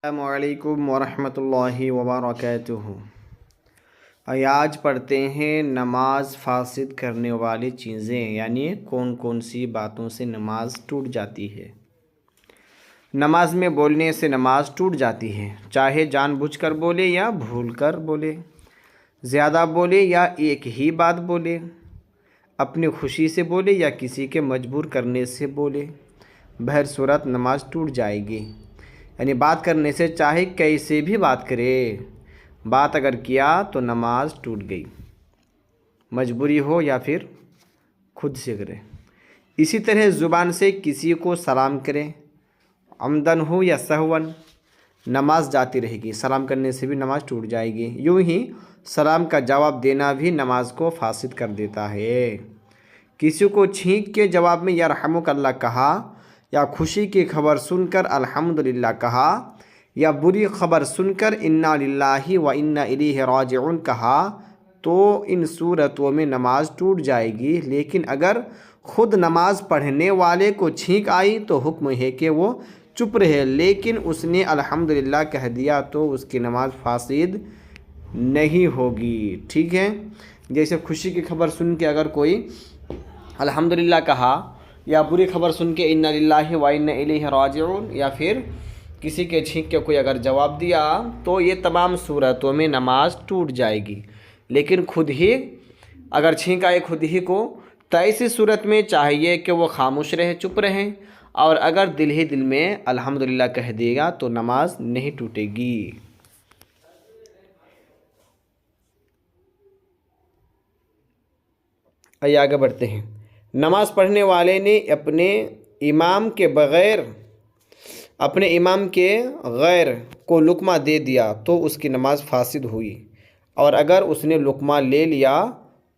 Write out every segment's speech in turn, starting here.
अस्सलामुअलैकुम वरहमतुल्लाहि वबरकातुहू। आज पढ़ते हैं नमाज फासिद करने वाली चीज़ें, यानी कौन कौन सी बातों से नमाज टूट जाती है। नमाज में बोलने से नमाज टूट जाती है, चाहे जानबूझकर बोले या भूलकर बोले, ज़्यादा बोले या एक ही बात बोले, अपनी खुशी से बोले या किसी के मजबूर करने से बोले, बहर सूरत नमाज टूट जाएगी। यानी बात करने से चाहे कैसे भी बात करे, बात अगर किया तो नमाज टूट गई, मजबूरी हो या फिर खुद से करे। इसी तरह ज़ुबान से किसी को सलाम करें, अमदन हो या सहवन, नमाज जाती रहेगी। सलाम करने से भी नमाज टूट जाएगी। यूँ ही सलाम का जवाब देना भी नमाज को फासिद कर देता है। किसी को छींक के जवाब में यरहमुकल्लाह कहा, या खुशी की खबर सुनकर अल्हम्दुलिल्लाह कहा, या बुरी खबर सुनकर इन्ना लिल्लाहि व इन्ना इलैहि राजिऊन कहा, तो इन सूरतों में नमाज टूट जाएगी। लेकिन अगर ख़ुद नमाज पढ़ने वाले को छींक आई तो हुक्म है कि वो चुप रहे, लेकिन उसने अल्हम्दुलिल्लाह कह दिया तो उसकी नमाज फासिद नहीं होगी। ठीक है, जैसे खुशी की खबर सुन के अगर कोई अल्हम्दुलिल्लाह कहा, या बुरी खबर सुन के इन्ना लिल्लाहि व इन्ना इलैहि राजिऊन, या फिर किसी के छींक के कोई अगर जवाब दिया, तो ये तमाम सूरतों में नमाज टूट जाएगी। लेकिन खुद ही अगर छींक आए खुद ही को, तो ऐसी सूरत में चाहिए कि वो खामोश रहे, चुप रहे, और अगर दिल ही दिल में अल्हम्दुलिल्लाह कह देगा तो नमाज नहीं टूटेगी। आइए आगे बढ़ते हैं। नमाज पढ़ने वाले ने अपने इमाम के गैर को लुक़मा दे दिया तो उसकी नमाज फासिद हुई, और अगर उसने लुक़मा ले लिया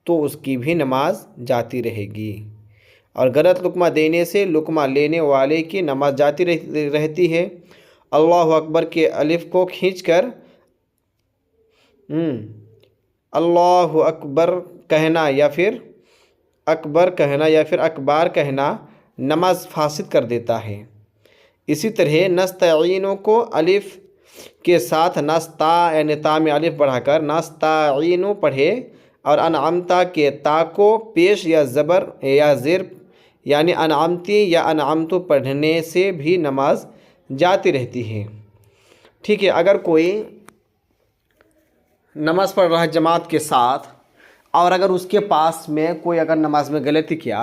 तो उसकी भी नमाज जाती रहेगी। और गलत लुक़मा देने से लुक़मा लेने वाले की नमाज जाती रहती है। अल्लाहु अकबर के अलिफ को खींचकर अल्लाहु अकबर कहना या फिर अकबर कहना या फिर अकबार कहना नमाज फासिद कर देता है। इसी तरह नस्तईनो को अलिफ के साथ नस्ता यानी ता में अलिफ बढ़ाकर नस्तईनो पढ़े, और अनअमता के ता को पेश या ज़बर या ज़िर यानी अनअमती या अनअमतु पढ़ने से भी नमाज जाती रहती है। ठीक है, अगर कोई नमाज़ पढ़ रहा है जमात के साथ, और अगर उसके पास में कोई अगर नमाज में गलती किया,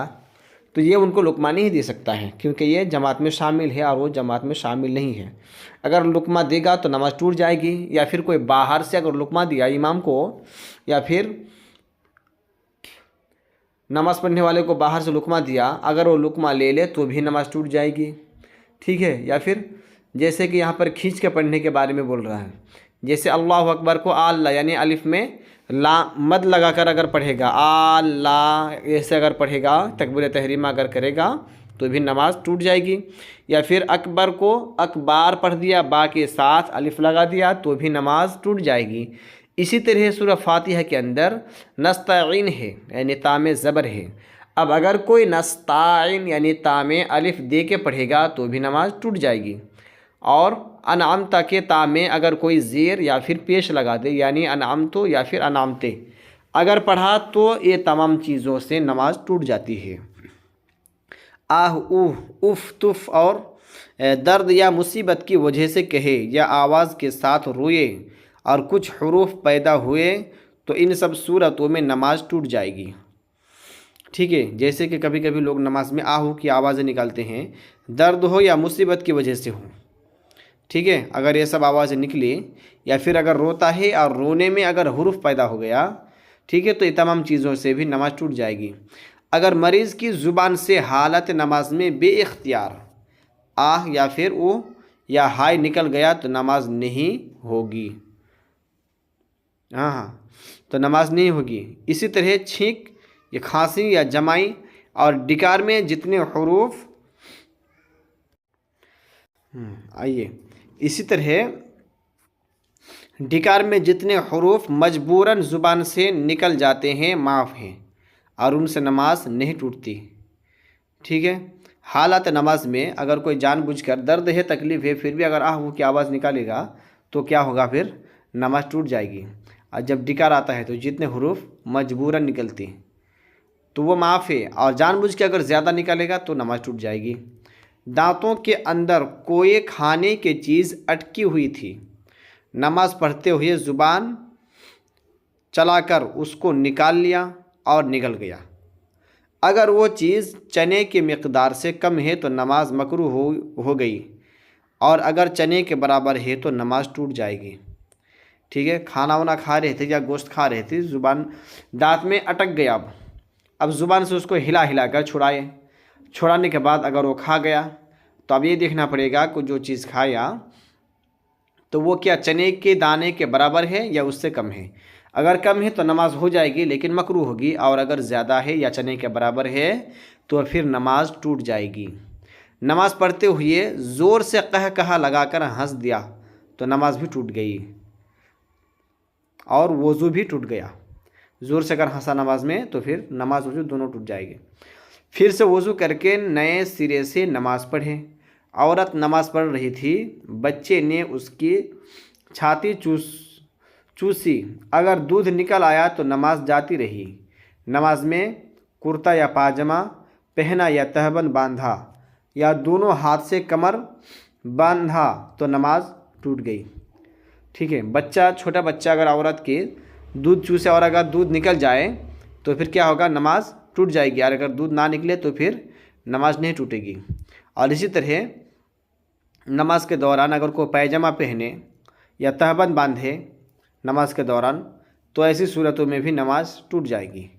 तो ये उनको लुक़मा नहीं दे सकता है, क्योंकि ये जमात में शामिल है और वो जमात में शामिल नहीं है। अगर लुक़मा देगा तो नमाज टूट जाएगी। या फिर कोई बाहर से अगर लुक़मा दिया इमाम को, या फिर नमाज़ पढ़ने वाले को बाहर से लुक़मा दिया, अगर वो लुक़मा ले ले तो भी नमाज टूट जाएगी। ठीक है, या फिर जैसे कि यहाँ पर खींच के पढ़ने के बारे में बोल रहा है, जैसे अल्लाहु अकबर को अल्लाह यानी अलिफ में ला मद लगाकर अगर पढ़ेगा, अल्लाह ऐसे अगर पढ़ेगा, तकबीर तहरीमा अगर करेगा तो भी नमाज टूट जाएगी। या फिर अकबर को अकबार पढ़ दिया, बा के साथ अलिफ लगा दिया तो भी नमाज टूट जाएगी। इसी तरह सूरह फातिहा के अंदर नस्तईन है यानी ता में ज़बर है। अब अगर कोई नस्ताइन यानी ता में अलिफ दे के पढ़ेगा तो भी नमाज टूट जाएगी। और अनअमता के ता में अगर कोई ज़ेर या फिर पेश लगा दे, यानी अनअमतो या फिर अनामते अगर पढ़ा, तो ये तमाम चीज़ों से नमाज टूट जाती है। आह उह उफ तुफ और दर्द या मुसीबत की वजह से कहे, या आवाज़ के साथ रोए और कुछ हुरूफ पैदा हुए, तो इन सब सूरतों में नमाज टूट जाएगी। ठीक है, जैसे कि कभी कभी लोग नमाज में आहू की आवाज़ें निकालते हैं, दर्द हो या मुसीबत की वजह से हो। ठीक है, अगर ये सब आवाज़ें निकली, या फिर अगर रोता है और रोने में अगर हुरूफ पैदा हो गया, ठीक है, तो ये तमाम चीज़ों से भी नमाज टूट जाएगी। अगर मरीज़ की ज़ुबान से हालत नमाज में बेइख्तियार आह या फिर ओ या हाय निकल गया तो नमाज नहीं होगी। हाँ, तो नमाज नहीं होगी। इसी तरह छींक या खांसी या जमाई और डिकार में जितने हुरूफ इसी तरह डिकार में जितने हुरूफ मजबूरन ज़ुबान से निकल जाते हैं माफ़ हैं, और उनसे नमाज नहीं टूटती। ठीक है, हालत नमाज में अगर कोई जानबूझकर दर्द है, तकलीफ़ है, फिर भी अगर आह वो की आवाज़ निकालेगा तो क्या होगा, फिर नमाज टूट जाएगी। और जब डिकार आता है तो जितने हरूफ मजबूरन निकलती हैं तो वो माफ़ है, और जानबूझ के अगर ज़्यादा निकालेगा तो नमाज टूट जाएगी। दांतों के अंदर कोई खाने की चीज़ अटकी हुई थी, नमाज पढ़ते हुए ज़ुबान चलाकर उसको निकाल लिया और निकल गया। अगर वो चीज़ चने की मिकदार से कम है तो नमाज मकरूह हो गई, और अगर चने के बराबर है तो नमाज टूट जाएगी। ठीक है, खाना वाना खा रहे थे या गोश्त खा रहे थे, ज़ुबान दांत में अटक गया। अब ज़ुबान से उसको हिला हिला कर छुड़ाने के बाद अगर वो खा गया तो अब ये देखना पड़ेगा कि जो चीज़ खाया तो वो क्या चने के दाने के बराबर है या उससे कम है। अगर कम है तो नमाज हो जाएगी लेकिन मकरूह होगी, और अगर ज़्यादा है या चने के बराबर है तो फिर नमाज टूट जाएगी। नमाज पढ़ते हुए ज़ोर से कहा लगाकर हंस दिया तो नमाज भी टूट गई और वज़ू भी टूट गया। ज़ोर से अगर हंसा नमाज में तो फिर नमाज वज़ू दोनों टूट जाएंगे। फिर से वज़ू करके नए सिरे से नमाज पढ़े। औरत नमाज पढ़ रही थी, बच्चे ने उसकी छाती चूसी, अगर दूध निकल आया तो नमाज जाती रही। नमाज में कुर्ता या पायजामा पहना या तहबंद बांधा या दोनों हाथ से कमर बांधा तो नमाज टूट गई। ठीक है, बच्चा, छोटा बच्चा अगर औरत के दूध चूसे और अगर दूध निकल जाए तो फिर क्या होगा, नमाज टूट जाएगी, और अगर दूध ना निकले तो फिर नमाज नहीं टूटेगी। और इसी तरह नमाज के दौरान अगर कोई पैजामा पहने या तहबंद बांधे नमाज के दौरान तो ऐसी सूरतों में भी नमाज टूट जाएगी।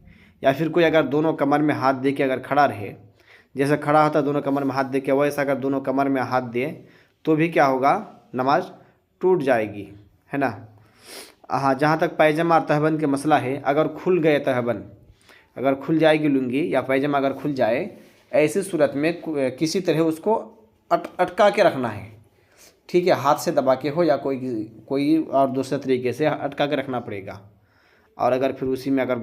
या फिर कोई अगर दोनों कमर में हाथ दे के अगर खड़ा रहे, जैसे खड़ा होता है दोनों कमर में हाथ दे के, वैसा अगर दोनों कमर में हाथ दे तो भी क्या होगा, नमाज टूट जाएगी, है ना। हाँ, जहाँ तक पैजामा और तहबंद के मसला है, अगर खुल गए तहबंद, अगर खुल जाएगी लुंगी या पैजामा अगर खुल जाए, ऐसी सूरत में किसी तरह उसको अटका के रखना है। ठीक है, हाथ से दबा के हो या कोई और दूसरे तरीके से अटका के रखना पड़ेगा। और अगर फिर उसी में अगर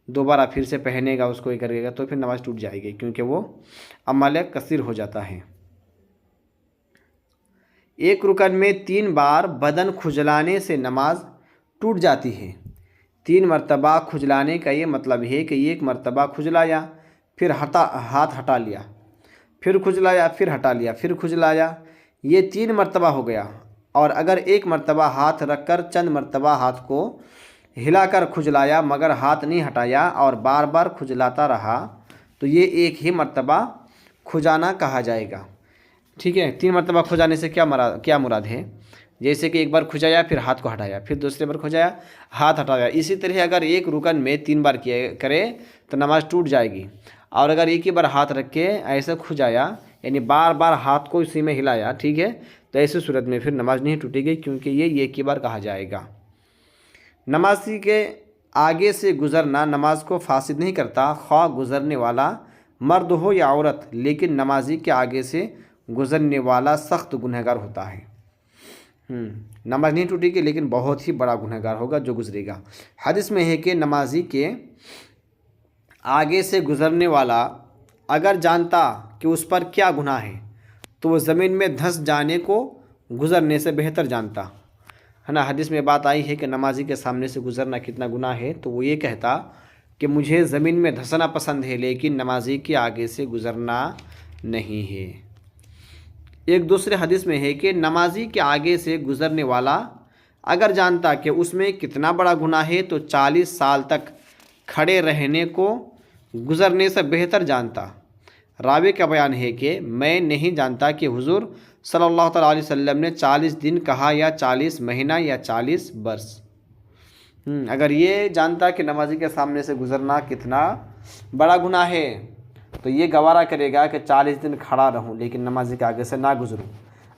दोबारा फिर से पहनेगा उसको ये करेगा तो फिर नमाज टूट जाएगी, क्योंकि वो अमल कसीर हो जाता है। एक रुकन में 3 बार बदन खुजलाने से नमाज टूट जाती है। 3 मरतबा खुजलाने का ये मतलब है कि एक मरतबा खुजलाया, फिर हाथ हटा लिया, फिर खुजलाया, फिर हटा लिया, फिर खुजलाया, ये 3 मरतबा हो गया। और अगर एक मरतबा हाथ रखकर चंद मरतबा हाथ को हिलाकर खुजलाया मगर हाथ नहीं हटाया और बार बार खुजलाता रहा तो ये एक ही मरतबा खुजाना कहा जाएगा। ठीक है, 3 मरतबा खुजाने से क्या मुराद है, जैसे कि एक बार खुजाया फिर हाथ को हटाया, फिर दूसरे बार खुजाया हाथ हटाया। इसी तरह अगर एक रुकन में 3 बार करे तो नमाज टूट जाएगी। और अगर एक ही बार हाथ रख के ऐसे खुजाया, यानी बार बार हाथ को इसी में हिलाया, ठीक है, तो ऐसी सूरत में फिर नमाज नहीं टूटेगी, क्योंकि ये एक ही बार कहा जाएगा। नमाजी के आगे से गुज़रना नमाज को फासिद नहीं करता, ख्वाह गुज़रने वाला मर्द हो या औरत, लेकिन नमाजी के आगे से गुज़रने वाला सख्त गुनहगार होता है। नमाज नहीं टूटेगी लेकिन बहुत ही बड़ा गुनहगार होगा जो गुजरेगा। हदीस में है कि नमाजी के आगे से गुज़रने वाला अगर जानता कि उस पर क्या गुनाह है तो वो ज़मीन में धंस जाने को गुज़रने से बेहतर जानता, है ना। हदीस में बात आई है कि नमाजी के सामने से गुज़रना कितना गुनाह है, तो वो ये कहता कि मुझे ज़मीन में धंसना पसंद है लेकिन नमाजी के आगे से गुज़रना नहीं है। एक दूसरे हदीस में है कि नमाजी के आगे से गुज़रने वाला अगर जानता कि उसमें कितना बड़ा गुनाह है तो 40 साल तक खड़े रहने को गुज़रने से बेहतर जानता। रावी का बयान है कि मैं नहीं जानता कि हुजूर सल्लल्लाहु अलैहि वसल्लम ने 40 दिन कहा या 40 महीना या 40 वर्ष। अगर ये जानता कि नमाजी के सामने से गुज़रना कितना बड़ा गुनाह है तो ये गवारा करेगा कि 40 दिन खड़ा रहूं लेकिन नमाजी के आगे से ना गुज़रूं।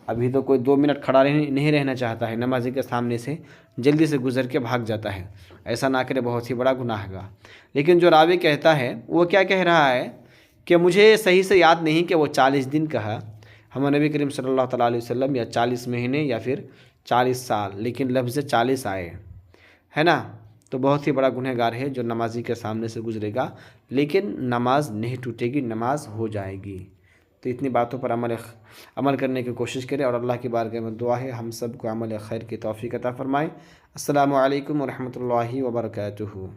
अभी तो कोई 2 मिनट खड़ा नहीं रहना चाहता है, नमाजी के सामने से जल्दी से गुज़र के भाग जाता है। ऐसा ना करे, बहुत ही बड़ा गुनाह है। लेकिन जो रावी कहता है वो क्या कह रहा है कि मुझे सही से याद नहीं कि वो 40 दिन कहा, हमारे नबी करीम सल्लल्लाहु अलैहि वसल्लम, या 40 महीने या फिर 40 साल, लेकिन लफ्ज़ 40 आए, है ना। तो बहुत ही बड़ा गुनहगार है जो नमाजी के सामने से गुजरेगा, लेकिन नमाज नहीं टूटेगी, नमाज हो जाएगी। तो इतनी बातों पर अमल करने की कोशिश करें और अल्लाह की बारगाह में दुआ है हम सब को अमल खैर की तौफीक अता फ़रमाएँ। अस्सलामु अलैकुम व रहमतुल्लाहि व बरकातुहू।